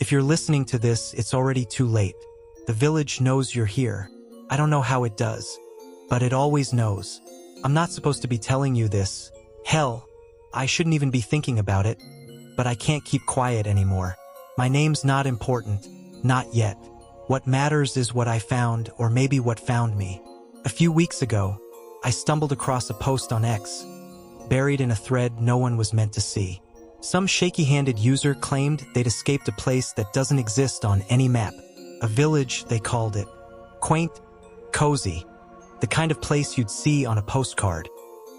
If you're listening to this, it's already too late. The village knows you're here. I don't know how it does, but it always knows. I'm not supposed to be telling you this. Hell, I shouldn't even be thinking about it, but I can't keep quiet anymore. My name's not important, not yet. What matters is what I found, or maybe what found me. A few weeks ago, I stumbled across a post on X, buried in a thread no one was meant to see. Some shaky-handed user claimed they'd escaped a place that doesn't exist on any map. A village, they called it. Quaint, cozy, the kind of place you'd see on a postcard,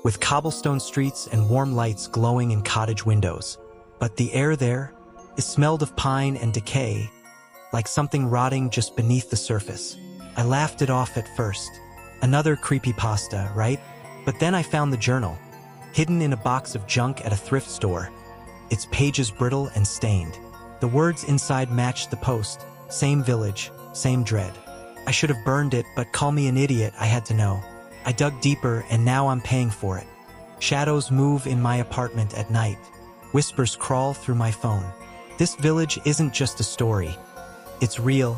with cobblestone streets and warm lights glowing in cottage windows. But the air there, it smelled of pine and decay, like something rotting just beneath the surface. I laughed it off at first. Another creepypasta, right? But then I found the journal, hidden in a box of junk at a thrift store, its pages brittle and stained. The words inside matched the post. Same village, same dread. I should have burned it, but call me an idiot, I had to know. I dug deeper, and now I'm paying for it. Shadows move in my apartment at night. Whispers crawl through my phone. This village isn't just a story. It's real,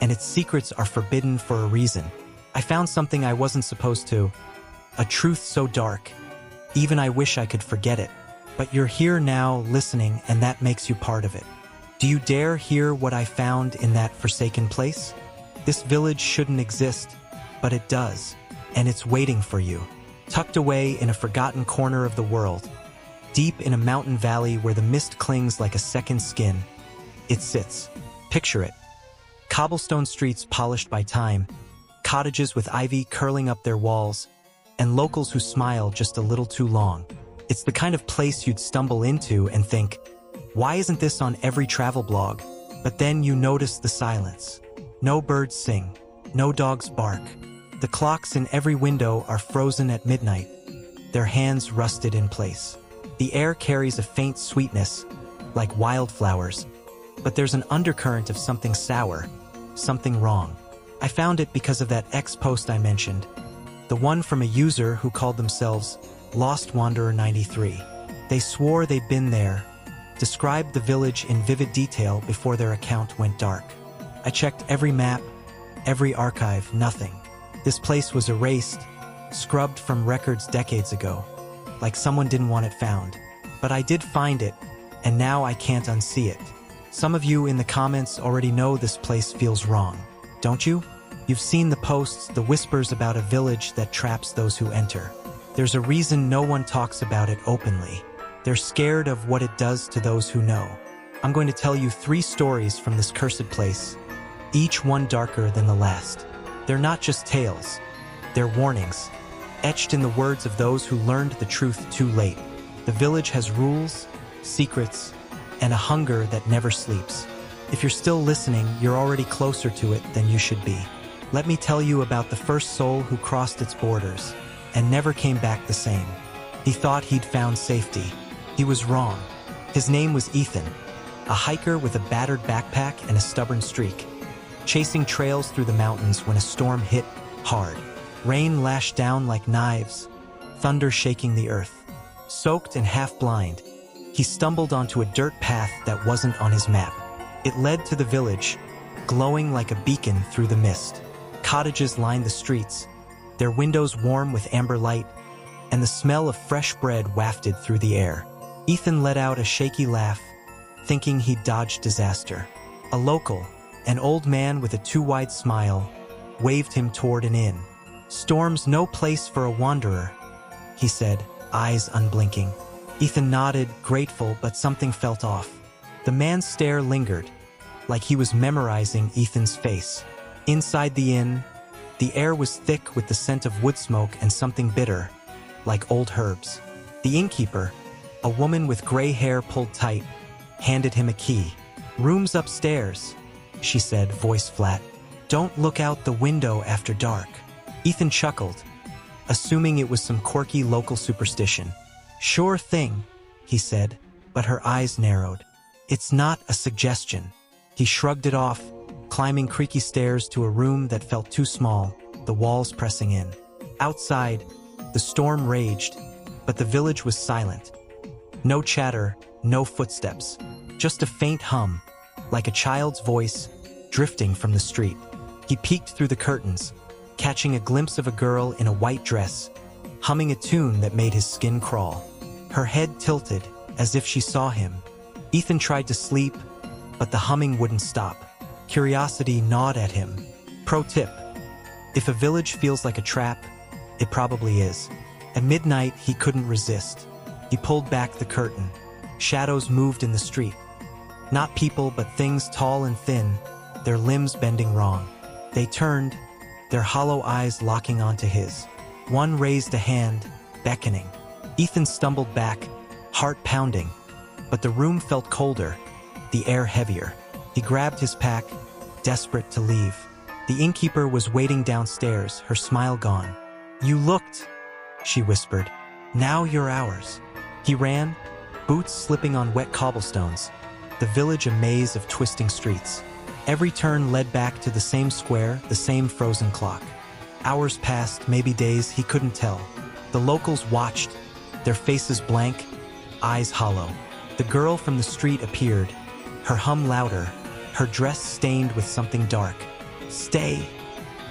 and its secrets are forbidden for a reason. I found something I wasn't supposed to. A truth so dark, even I wish I could forget it. But you're here now, listening, and that makes you part of it. Do you dare hear what I found in that forsaken place? This village shouldn't exist, but it does, and it's waiting for you. Tucked away in a forgotten corner of the world, deep in a mountain valley where the mist clings like a second skin, it sits. Picture it. Cobblestone streets polished by time, cottages with ivy curling up their walls, and locals who smile just a little too long. It's the kind of place you'd stumble into and think, why isn't this on every travel blog? But then you notice the silence. No birds sing, no dogs bark. The clocks in every window are frozen at midnight, their hands rusted in place. The air carries a faint sweetness, like wildflowers, but there's an undercurrent of something sour, something wrong. I found it because of that X post I mentioned, the one from a user who called themselves Lost Wanderer 93. They swore they'd been there, described the village in vivid detail before their account went dark. I checked every map, every archive, nothing. This place was erased, scrubbed from records decades ago, like someone didn't want it found. But I did find it, and now I can't unsee it. Some of you in the comments already know this place feels wrong, don't you? You've seen the posts, the whispers about a village that traps those who enter. There's a reason no one talks about it openly. They're scared of what it does to those who know. I'm going to tell you 3 stories from this cursed place, each one darker than the last. They're not just tales, they're warnings, etched in the words of those who learned the truth too late. The village has rules, secrets, and a hunger that never sleeps. If you're still listening, you're already closer to it than you should be. Let me tell you about the first soul who crossed its borders and never came back the same. He thought he'd found safety. He was wrong. His name was Ethan, a hiker with a battered backpack and a stubborn streak, chasing trails through the mountains when a storm hit hard. Rain lashed down like knives, thunder shaking the earth. Soaked and half-blind, he stumbled onto a dirt path that wasn't on his map. It led to the village, glowing like a beacon through the mist. Cottages lined the streets, their windows warm with amber light, and the smell of fresh bread wafted through the air. Ethan let out a shaky laugh, thinking he'd dodged disaster. A local, an old man with a too-wide smile, waved him toward an inn. "Storm's no place for a wanderer," he said, eyes unblinking. Ethan nodded, grateful, but something felt off. The man's stare lingered, like he was memorizing Ethan's face. Inside the inn, the air was thick with the scent of wood smoke and something bitter, like old herbs. The innkeeper, a woman with gray hair pulled tight, handed him a key. "Room's upstairs," she said, voice flat. "Don't look out the window after dark." Ethan chuckled, assuming it was some quirky local superstition. "Sure thing," he said, but her eyes narrowed. "It's not a suggestion." He shrugged it off, climbing creaky stairs to a room that felt too small, the walls pressing in. Outside, the storm raged, but the village was silent. No chatter, no footsteps, just a faint hum, like a child's voice drifting from the street. He peeked through the curtains, catching a glimpse of a girl in a white dress, humming a tune that made his skin crawl. Her head tilted, as if she saw him. Ethan tried to sleep, but the humming wouldn't stop. Curiosity gnawed at him. Pro tip: if a village feels like a trap, it probably is. At midnight, he couldn't resist. He pulled back the curtain. Shadows moved in the street. Not people, but things tall and thin, their limbs bending wrong. They turned, their hollow eyes locking onto his. One raised a hand, beckoning. Ethan stumbled back, heart pounding, but the room felt colder, the air heavier. He grabbed his pack, desperate to leave. The innkeeper was waiting downstairs, her smile gone. "You looked," she whispered. "Now you're ours." He ran, boots slipping on wet cobblestones, the village a maze of twisting streets. Every turn led back to the same square, the same frozen clock. Hours passed, maybe days, he couldn't tell. The locals watched, their faces blank, eyes hollow. The girl from the street appeared, her hum louder, her dress stained with something dark. "Stay,"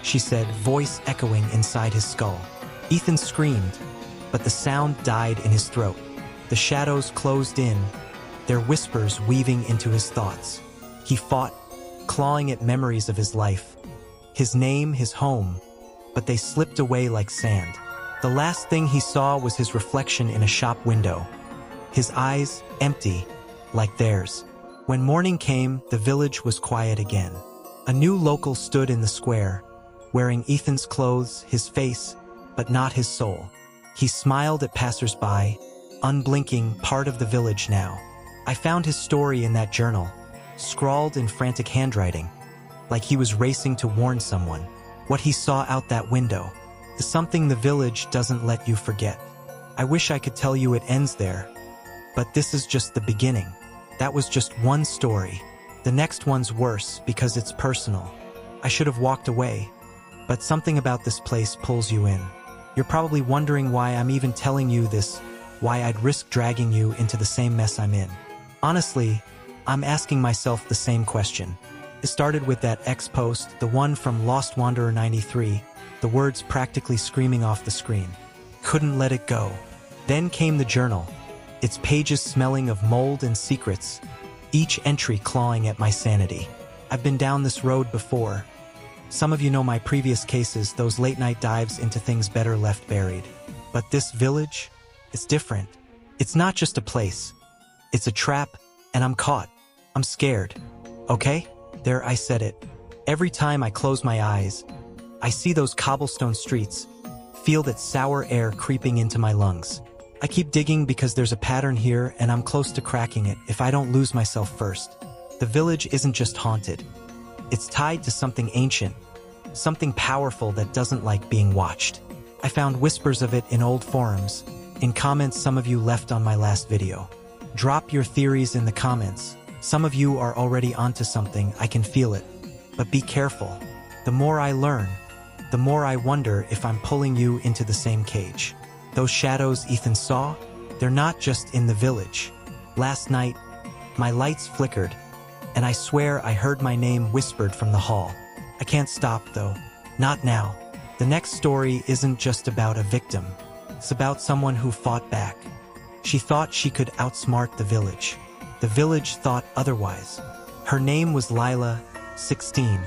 she said, voice echoing inside his skull. Ethan screamed, but the sound died in his throat. The shadows closed in, their whispers weaving into his thoughts. He fought, clawing at memories of his life, his name, his home, but they slipped away like sand. The last thing he saw was his reflection in a shop window, his eyes empty, like theirs. When morning came, the village was quiet again. A new local stood in the square, wearing Ethan's clothes, his face, but not his soul. He smiled at passers-by, unblinking, part of the village now. I found his story in that journal, scrawled in frantic handwriting, like he was racing to warn someone. What he saw out that window is something the village doesn't let you forget. I wish I could tell you it ends there, but this is just the beginning. That was just one story. The next one's worse because it's personal. I should have walked away, but something about this place pulls you in. You're probably wondering why I'm even telling you this, why I'd risk dragging you into the same mess I'm in. Honestly, I'm asking myself the same question. It started with that X post, the one from Lost Wanderer 93, the words practically screaming off the screen. Couldn't let it go. Then came the journal, its pages smelling of mold and secrets, each entry clawing at my sanity. I've been down this road before. Some of you know my previous cases, those late-night dives into things better left buried. But this village, it's different. It's not just a place. It's a trap, and I'm caught. I'm scared. Okay? There, I said it. Every time I close my eyes, I see those cobblestone streets, feel that sour air creeping into my lungs. I keep digging because there's a pattern here and I'm close to cracking it if I don't lose myself first. The village isn't just haunted. It's tied to something ancient, something powerful that doesn't like being watched. I found whispers of it in old forums, in comments some of you left on my last video. Drop your theories in the comments. Some of you are already onto something, I can feel it. But be careful. The more I learn, the more I wonder if I'm pulling you into the same cage. Those shadows Ethan saw, they're not just in the village. Last night, my lights flickered, and I swear I heard my name whispered from the hall. I can't stop, though. Not now. The next story isn't just about a victim. It's about someone who fought back. She thought she could outsmart the village. The village thought otherwise. Her name was Lila, 16,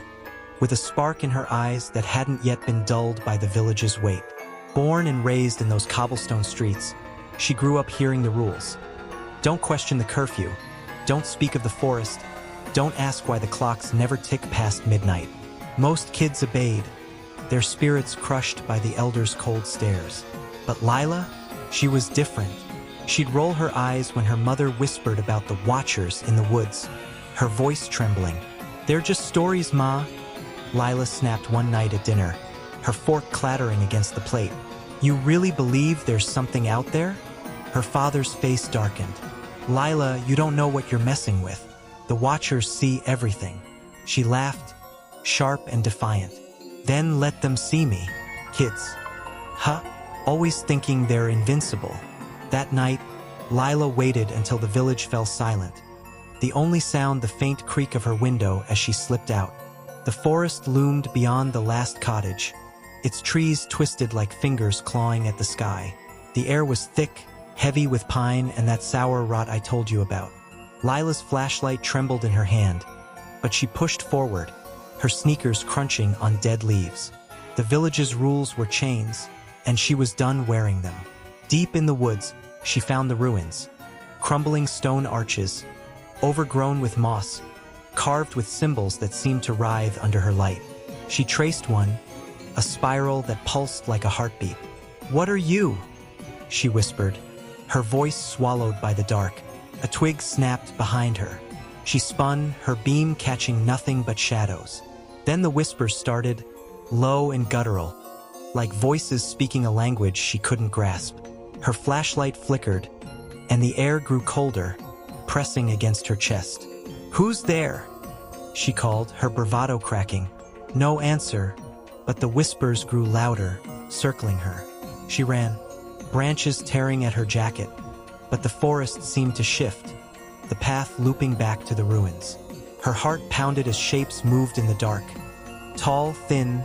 with a spark in her eyes that hadn't yet been dulled by the village's weight. Born and raised in those cobblestone streets, she grew up hearing the rules. Don't question the curfew. Don't speak of the forest. Don't ask why the clocks never tick past midnight. Most kids obeyed, their spirits crushed by the elders' cold stares. But Lila, she was different. She'd roll her eyes when her mother whispered about the watchers in the woods, her voice trembling. "They're just stories, Ma," Lila snapped one night at dinner, her fork clattering against the plate. "You really believe there's something out there?" Her father's face darkened. "Lila, you don't know what you're messing with. The watchers see everything." She laughed, sharp and defiant. "Then let them see me. Kids. Huh? Always thinking they're invincible." That night, Lila waited until the village fell silent. the only sound the faint creak of her window as she slipped out. The forest loomed beyond the last cottage, its trees twisted like fingers clawing at the sky. The air was thick, heavy with pine and that sour rot I told you about. Lila's flashlight trembled in her hand, but she pushed forward, her sneakers crunching on dead leaves. The village's rules were chains, and she was done wearing them. Deep in the woods, she found the ruins. Crumbling stone arches, overgrown with moss, carved with symbols that seemed to writhe under her light. She traced one, a spiral that pulsed like a heartbeat. "What are you?" she whispered, her voice swallowed by the dark. A twig snapped behind her. She spun, her beam catching nothing but shadows. Then the whispers started, low and guttural, like voices speaking a language she couldn't grasp. Her flashlight flickered, and the air grew colder, pressing against her chest. "Who's there?" she called, her bravado cracking. No answer, but the whispers grew louder, circling her. She ran, branches tearing at her jacket, but the forest seemed to shift, the path looping back to the ruins. Her heart pounded as shapes moved in the dark. Tall, thin,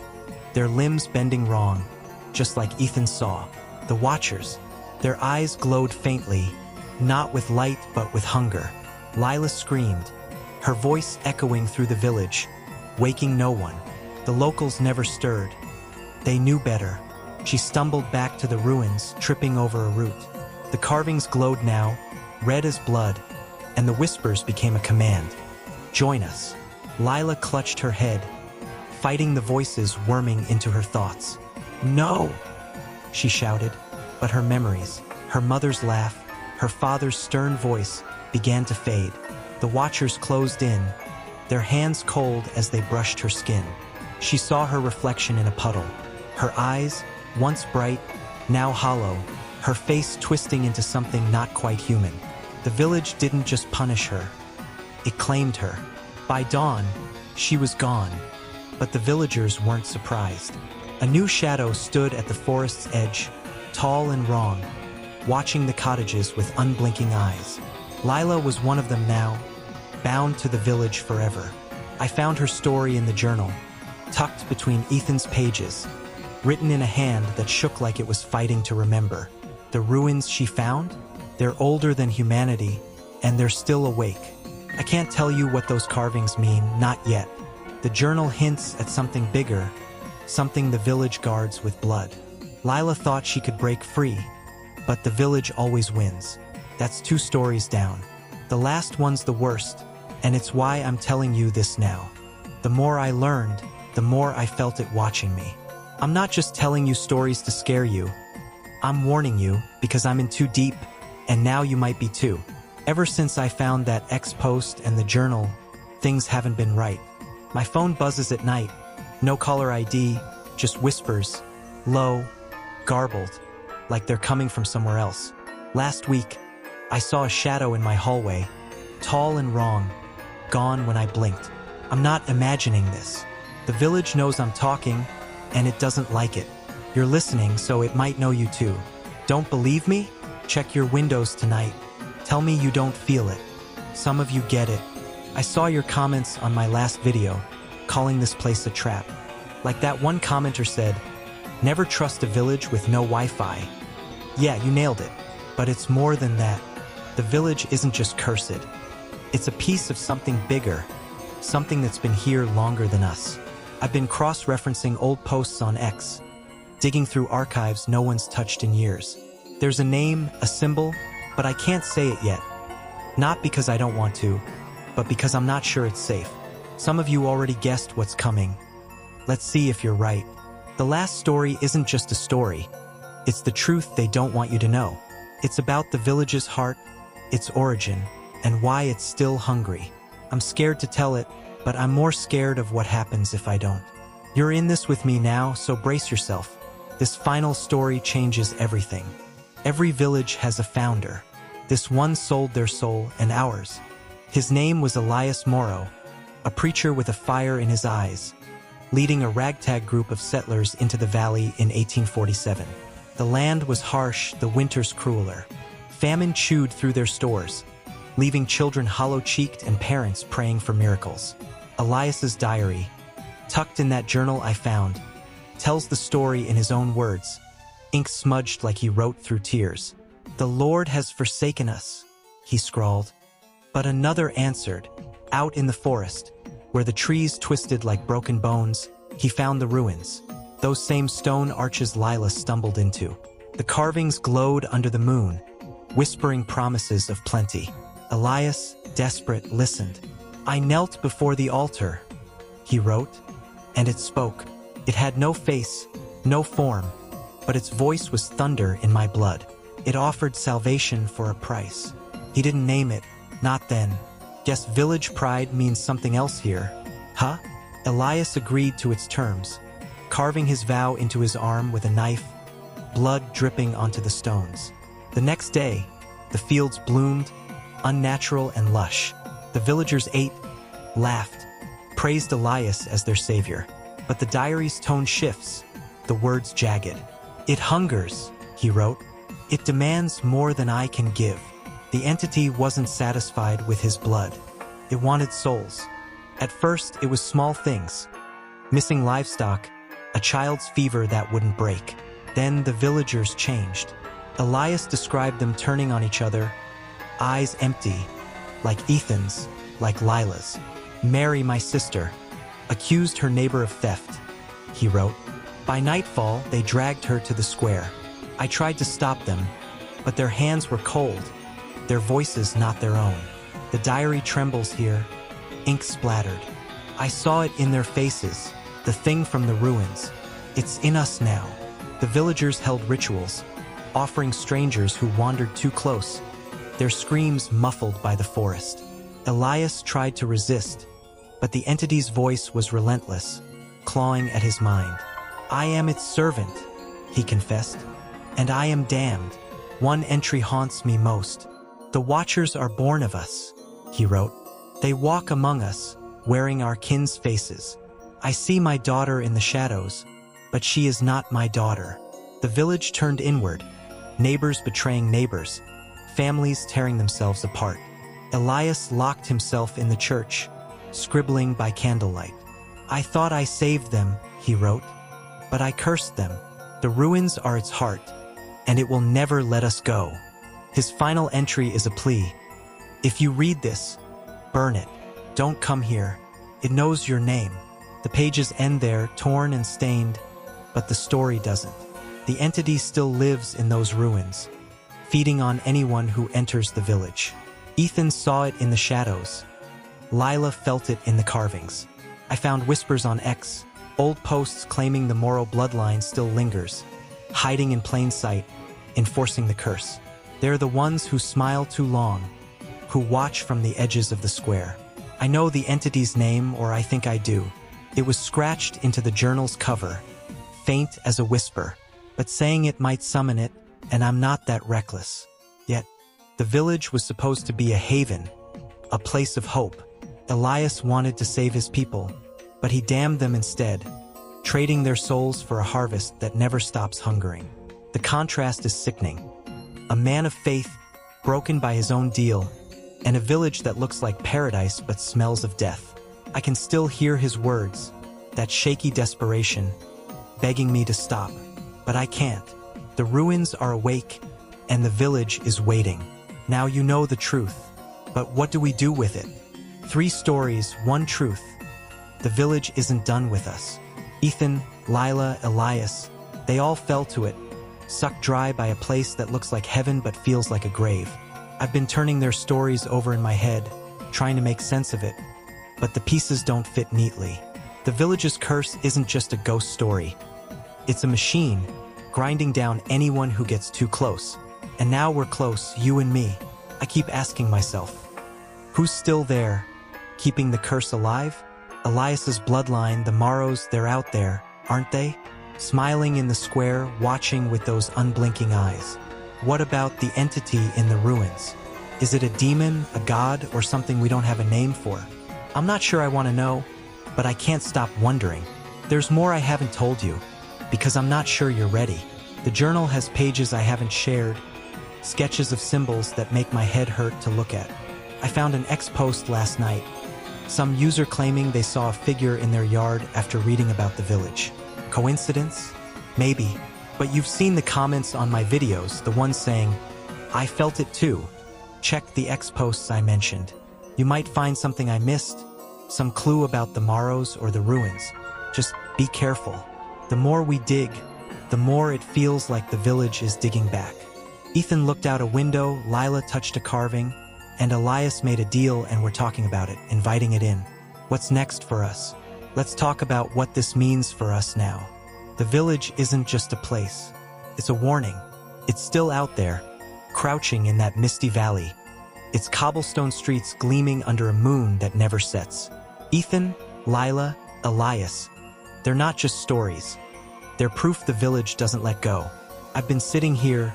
their limbs bending wrong, just like Ethan saw. The Watchers, their eyes glowed faintly, not with light but with hunger. Lila screamed, her voice echoing through the village, waking no one. The locals never stirred. They knew better. She stumbled back to the ruins, tripping over a root. The carvings glowed now, red as blood, and the whispers became a command. "Join us." Lila clutched her head, fighting the voices worming into her thoughts. "No!" she shouted, but her memories, her mother's laugh, her father's stern voice, began to fade. The Watchers closed in, their hands cold as they brushed her skin. She saw her reflection in a puddle, her eyes, once bright, now hollow, her face twisting into something not quite human. The village didn't just punish her, it claimed her. By dawn, she was gone, but the villagers weren't surprised. A new shadow stood at the forest's edge, tall and wrong, watching the cottages with unblinking eyes. Lila was one of them now, bound to the village forever. I found her story in the journal, tucked between Ethan's pages, written in a hand that shook like it was fighting to remember. The ruins she found? They're older than humanity, and they're still awake. I can't tell you what those carvings mean, not yet. The journal hints at something bigger, something the village guards with blood. Lila thought she could break free, but the village always wins. That's 2 stories down. The last one's the worst, and it's why I'm telling you this now. The more I learned, the more I felt it watching me. I'm not just telling you stories to scare you. I'm warning you because I'm in too deep, and now you might be too. Ever since I found that X-post and the journal, things haven't been right. My phone buzzes at night, no caller ID, just whispers, low, garbled, like they're coming from somewhere else. Last week, I saw a shadow in my hallway, tall and wrong, gone when I blinked. I'm not imagining this. The village knows I'm talking, and it doesn't like it. You're listening, so it might know you too. Don't believe me? Check your windows tonight. Tell me you don't feel it. Some of you get it. I saw your comments on my last video, calling this place a trap. Like that one commenter said, "Never trust a village with no Wi-Fi." Yeah, you nailed it. But it's more than that. The village isn't just cursed. It's a piece of something bigger, something that's been here longer than us. I've been cross-referencing old posts on X, digging through archives no one's touched in years. There's a name, a symbol, but I can't say it yet. Not because I don't want to, but because I'm not sure it's safe. Some of you already guessed what's coming. Let's see if you're right. The last story isn't just a story. It's the truth they don't want you to know. It's about the village's heart, its origin, and why it's still hungry. I'm scared to tell it, but I'm more scared of what happens if I don't. You're in this with me now, so brace yourself. This final story changes everything. Every village has a founder. This one sold their soul and ours. His name was Elias Morrow, a preacher with a fire in his eyes, leading a ragtag group of settlers into the valley in 1847. The land was harsh, the winters crueler. Famine chewed through their stores, leaving children hollow-cheeked and parents praying for miracles. Elias's diary, tucked in that journal I found, tells the story in his own words, ink smudged like he wrote through tears. "The Lord has forsaken us," he scrawled. But another answered. Out in the forest, where the trees twisted like broken bones, he found the ruins. Those same stone arches Lila stumbled into. The carvings glowed under the moon, whispering promises of plenty. Elias, desperate, listened. "I knelt before the altar," he wrote, and it spoke. It had no face, no form, but its voice was thunder in my blood. It offered salvation for a price. He didn't name it, not then. Guess village pride means something else here. Huh? Elias agreed to its terms, carving his vow into his arm with a knife, blood dripping onto the stones. The next day, the fields bloomed, unnatural and lush. The villagers ate, laughed, praised Elias as their savior. But the diary's tone shifts, the words jagged. "It hungers," he wrote. "It demands more than I can give." The entity wasn't satisfied with his blood. It wanted souls. At first, it was small things. Missing livestock, a child's fever that wouldn't break. Then the villagers changed. Elias described them turning on each other, eyes empty, like Ethan's, like Lila's. "Mary, my sister, accused her neighbor of theft," he wrote. "By nightfall, they dragged her to the square. I tried to stop them, but their hands were cold, their voices not their own." The diary trembles here, ink splattered. "I saw it in their faces, the thing from the ruins. It's in us now." The villagers held rituals, offering strangers who wandered too close, their screams muffled by the forest. Elias tried to resist, but the entity's voice was relentless, clawing at his mind. "I am its servant," he confessed, "and I am damned. One entry haunts me most. The Watchers are born of us," he wrote. "They walk among us, wearing our kin's faces. I see my daughter in the shadows, but she is not my daughter." The village turned inward, neighbors betraying neighbors, families tearing themselves apart. Elias locked himself in the church, scribbling by candlelight. "I thought I saved them," he wrote, "but I cursed them. The ruins are its heart, and it will never let us go." His final entry is a plea. "If you read this, burn it. Don't come here. It knows your name." The pages end there, torn and stained, but the story doesn't. The entity still lives in those ruins, feeding on anyone who enters the village. Ethan saw it in the shadows. Lila felt it in the carvings. I found whispers on X. Old posts claiming the Moro bloodline still lingers, hiding in plain sight, enforcing the curse. They're the ones who smile too long, who watch from the edges of the square. I know the entity's name, or I think I do. It was scratched into the journal's cover, faint as a whisper, but saying it might summon it, and I'm not that reckless. Yet, the village was supposed to be a haven, a place of hope. Elias wanted to save his people, but he damned them instead, trading their souls for a harvest that never stops hungering. The contrast is sickening. A man of faith, broken by his own deal, and a village that looks like paradise but smells of death. I can still hear his words, that shaky desperation, begging me to stop. But I can't. The ruins are awake, and the village is waiting. Now you know the truth, but what do we do with it? 3 stories, 1 truth. The village isn't done with us. Ethan, Lila, Elias, they all fell to it, sucked dry by a place that looks like heaven but feels like a grave. I've been turning their stories over in my head, trying to make sense of it, but the pieces don't fit neatly. The village's curse isn't just a ghost story. It's a machine, grinding down anyone who gets too close. And now we're close, you and me. I keep asking myself, who's still there, keeping the curse alive? Elias's bloodline, the Moros, they're out there, aren't they? Smiling in the square, watching with those unblinking eyes. What about the entity in the ruins? Is it a demon, a god, or something we don't have a name for? I'm not sure I want to know, but I can't stop wondering. There's more I haven't told you, because I'm not sure you're ready. The journal has pages I haven't shared, sketches of symbols that make my head hurt to look at. I found an X post last night. Some user claiming they saw a figure in their yard after reading about the village. Coincidence? Maybe. But you've seen the comments on my videos, the ones saying, "I felt it too." Check the X posts I mentioned. You might find something I missed, some clue about the Morrows or the ruins. Just be careful. The more we dig, the more it feels like the village is digging back. Ethan looked out a window, Lila touched a carving, and Elias made a deal and we're talking about it, inviting it in. What's next for us? Let's talk about what this means for us now. The village isn't just a place. It's a warning. It's still out there, crouching in that misty valley. Its cobblestone streets gleaming under a moon that never sets. Ethan, Lila, Elias, they're not just stories. They're proof the village doesn't let go. I've been sitting here,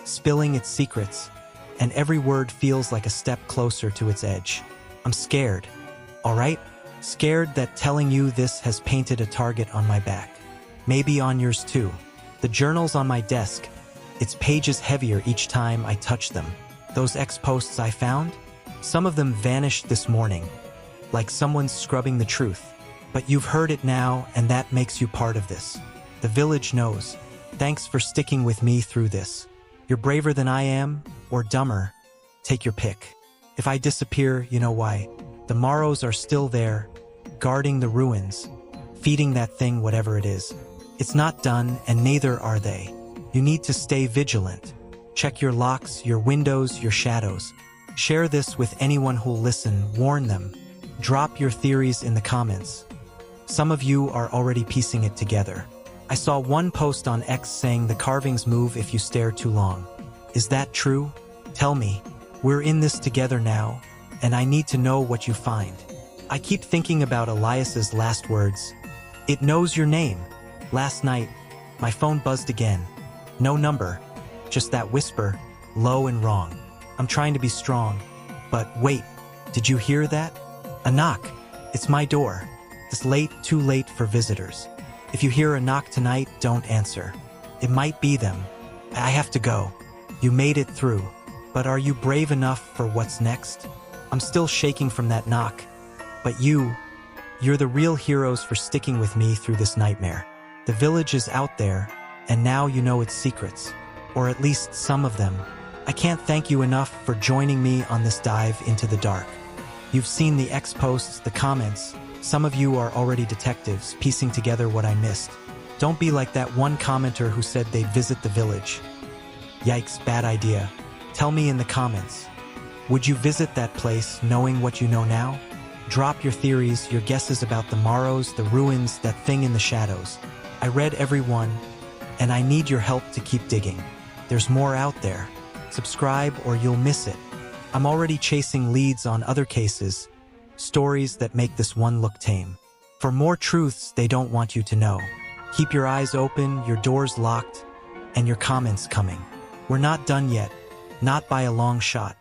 spilling its secrets, and every word feels like a step closer to its edge. I'm scared, all right? Scared that telling you this has painted a target on my back. Maybe on yours too. The journal's on my desk. Its pages heavier each time I touch them. Those X posts I found? Some of them vanished this morning, like someone's scrubbing the truth. But you've heard it now, and that makes you part of this. The village knows. Thanks for sticking with me through this. You're braver than I am, or dumber. Take your pick. If I disappear, you know why. The Morrows are still there, guarding the ruins, feeding that thing whatever it is. It's not done, and neither are they. You need to stay vigilant. Check your locks, your windows, your shadows. Share this with anyone who'll listen, warn them. Drop your theories in the comments. Some of you are already piecing it together. I saw one post on X saying the carvings move if you stare too long. Is that true? Tell me. We're in this together now, and I need to know what you find. I keep thinking about Elias's last words. It knows your name. Last night, my phone buzzed again. No number, just that whisper, low and wrong. I'm trying to be strong, but wait, did you hear that? A knock. It's my door. It's late, too late for visitors. If you hear a knock tonight, don't answer. It might be them. I have to go. You made it through. But are you brave enough for what's next? I'm still shaking from that knock. But you're the real heroes for sticking with me through this nightmare. The village is out there, and now you know its secrets. Or at least some of them. I can't thank you enough for joining me on this dive into the dark. You've seen the X posts, the comments. Some of you are already detectives, piecing together what I missed. Don't be like that one commenter who said they'd visit the village. Yikes, bad idea. Tell me in the comments. Would you visit that place knowing what you know now? Drop your theories, your guesses about the Morrows, the ruins, that thing in the shadows. I read every one, and I need your help to keep digging. There's more out there. Subscribe or you'll miss it. I'm already chasing leads on other cases, stories that make this one look tame. For more truths they don't want you to know. Keep your eyes open, your doors locked, and your comments coming. We're not done yet, not by a long shot.